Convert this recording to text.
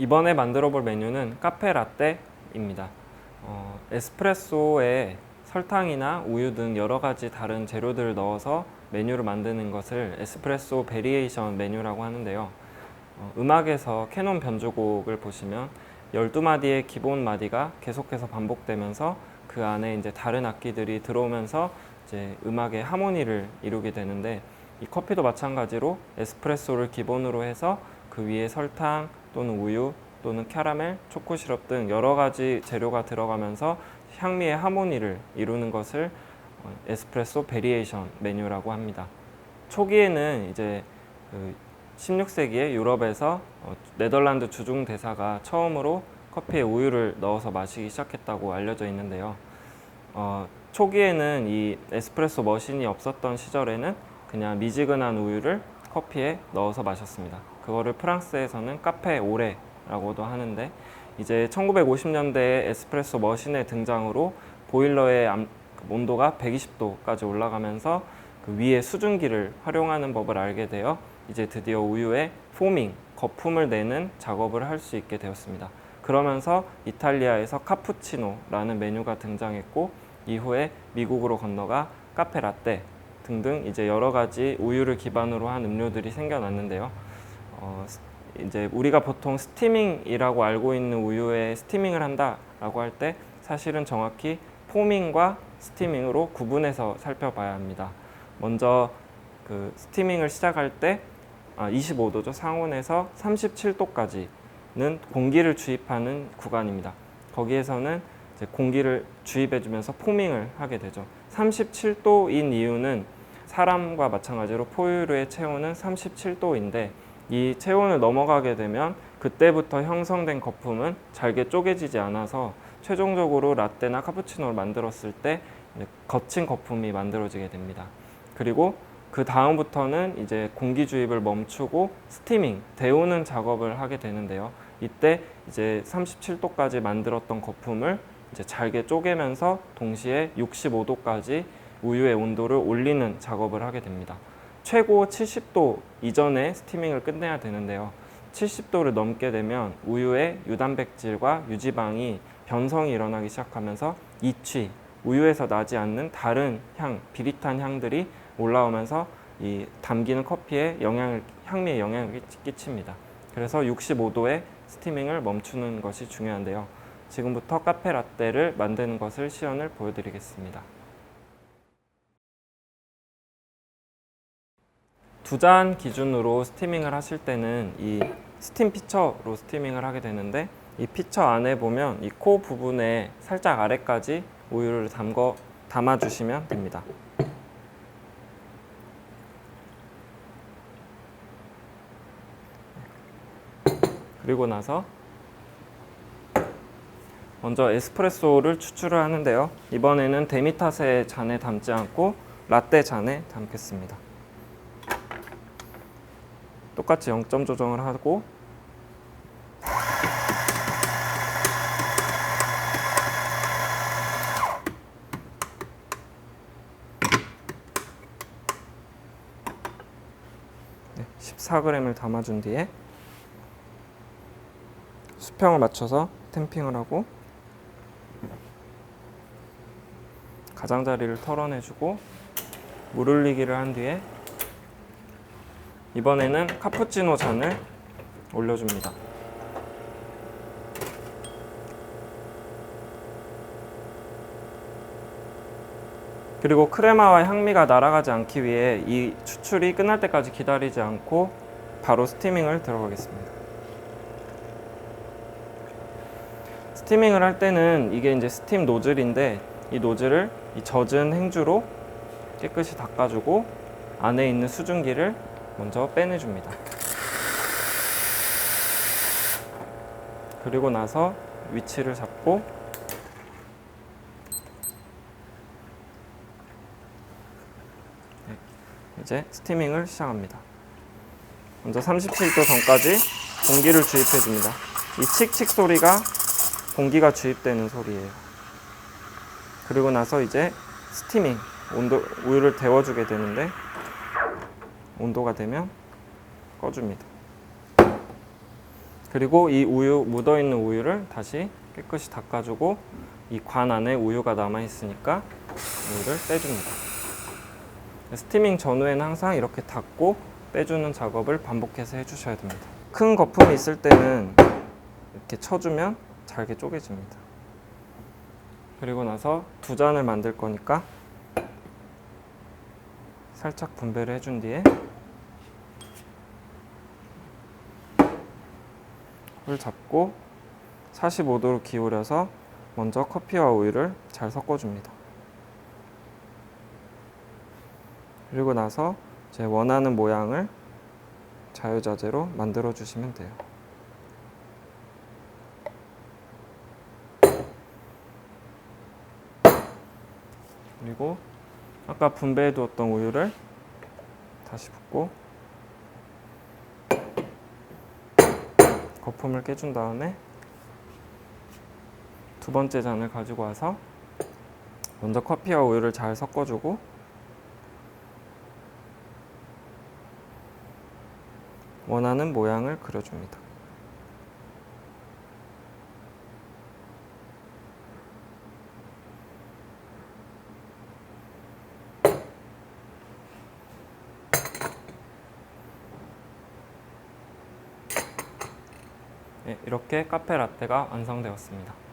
이번에 만들어 볼 메뉴는 카페 라떼입니다. 에스프레소에 설탕이나 우유 등 여러 가지 다른 재료들을 넣어서 메뉴를 만드는 것을 에스프레소 베리에이션 메뉴라고 하는데요. 음악에서 캐논 변주곡을 보시면 12마디의 기본 마디가 계속해서 반복되면서 그 안에 이제 다른 악기들이 들어오면서 이제 음악의 하모니를 이루게 되는데, 이 커피도 마찬가지로 에스프레소를 기본으로 해서 그 위에 설탕 또는 우유 또는 캐러멜, 초코 시럽 등 여러 가지 재료가 들어가면서 향미의 하모니를 이루는 것을 에스프레소 베리에이션 메뉴라고 합니다. 초기에는 이제 16세기에 유럽에서 네덜란드 주중 대사가 처음으로 커피에 우유를 넣어서 마시기 시작했다고 알려져 있는데요. 초기에는 이 에스프레소 머신이 없었던 시절에는 그냥 미지근한 우유를 커피에 넣어서 마셨습니다. 그거를 프랑스에서는 카페 오레라고도 하는데, 이제 1950년대에 에스프레소 머신의 등장으로 보일러의 온도가 120도까지 올라가면서 그 위에 수증기를 활용하는 법을 알게 되어 이제 드디어 우유에 포밍, 거품을 내는 작업을 할 수 있게 되었습니다. 그러면서 이탈리아에서 카푸치노라는 메뉴가 등장했고, 이후에 미국으로 건너가 카페 라떼 등등 이제 여러 가지 우유를 기반으로 한 음료들이 생겨났는데요. 이제 우리가 보통 스티밍이라고 알고 있는 우유에 스티밍을 한다라고 할 때 사실은 정확히 포밍과 스티밍으로 구분해서 살펴봐야 합니다. 먼저 그 스티밍을 시작할 때 25도죠. 상온에서 37도까지는 공기를 주입하는 구간입니다. 거기에서는 이제 공기를 주입해주면서 포밍을 하게 되죠. 37도인 이유는 사람과 마찬가지로 포유류의 체온은 37도인데 이 체온을 넘어가게 되면 그때부터 형성된 거품은 잘게 쪼개지지 않아서 최종적으로 라떼나 카푸치노를 만들었을 때 거친 거품이 만들어지게 됩니다. 그리고 그 다음부터는 이제 공기 주입을 멈추고 스티밍, 데우는 작업을 하게 되는데요. 이때 이제 37도까지 만들었던 거품을 이제 잘게 쪼개면서 동시에 65도까지 우유의 온도를 올리는 작업을 하게 됩니다. 최고 70도 이전에 스티밍을 끝내야 되는데요. 70도를 넘게 되면 우유의 유단백질과 유지방이 변성이 일어나기 시작하면서 이취, 우유에서 나지 않는 다른 향, 비릿한 향들이 올라오면서 이 담기는 커피에 향미에 영향을 끼칩니다. 그래서 65도에 스티밍을 멈추는 것이 중요한데요. 지금부터 카페 라떼를 만드는 것을 시연을 보여드리겠습니다. 2잔 기준으로 스티밍을 하실 때는 이 스팀 피처로 스티밍을 하게 되는데, 이 피처 안에 보면 이 코 부분에 살짝 아래까지 우유를 담아주시면 됩니다. 그리고 나서 먼저 에스프레소를 추출을 하는데요. 이번에는 데미타세 잔에 담지 않고 라떼 잔에 담겠습니다. 똑같이 0점 조정을 하고 네, 14g을 담아준 뒤에 수평을 맞춰서 탬핑을 하고 가장자리를 털어내주고 물 흘리기를 한 뒤에 이번에는 카푸치노 잔을 올려줍니다. 그리고 크레마와 향미가 날아가지 않기 위해 이 추출이 끝날 때까지 기다리지 않고 바로 스티밍을 들어가겠습니다. 스티밍을 할 때는 이게 이제 스팀 노즐인데, 이 노즐을 이 젖은 행주로 깨끗이 닦아주고 안에 있는 수증기를 먼저 빼내줍니다. 그리고 나서 위치를 잡고 이제 스티밍을 시작합니다. 먼저 37도 전까지 공기를 주입해 줍니다. 이 칙칙 소리가 공기가 주입되는 소리예요. 그리고 나서 이제 스티밍, 우유를 데워주게 되는데, 온도가 되면 꺼줍니다. 그리고 이 우유, 묻어있는 우유를 다시 깨끗이 닦아주고 이 관 안에 우유가 남아있으니까 우유를 떼줍니다. 스티밍 전후에는 항상 이렇게 닦고 빼주는 작업을 반복해서 해주셔야 됩니다. 큰 거품이 있을 때는 이렇게 쳐주면 잘게 쪼개집니다. 그리고 나서 두 잔을 만들 거니까 살짝 분배를 해준 뒤에 을 잡고 45도로 기울여서 먼저 커피와 우유를 잘 섞어줍니다. 그리고 나서 제 원하는 모양을 자유자재로 만들어 주시면 돼요. 그리고 아까 분배해 두었던 우유를 다시 붓고 거품을 깨준 다음에 두 번째 잔을 가지고 와서 먼저 커피와 우유를 잘 섞어주고 원하는 모양을 그려줍니다. 네, 이렇게 카페 라떼가 완성되었습니다.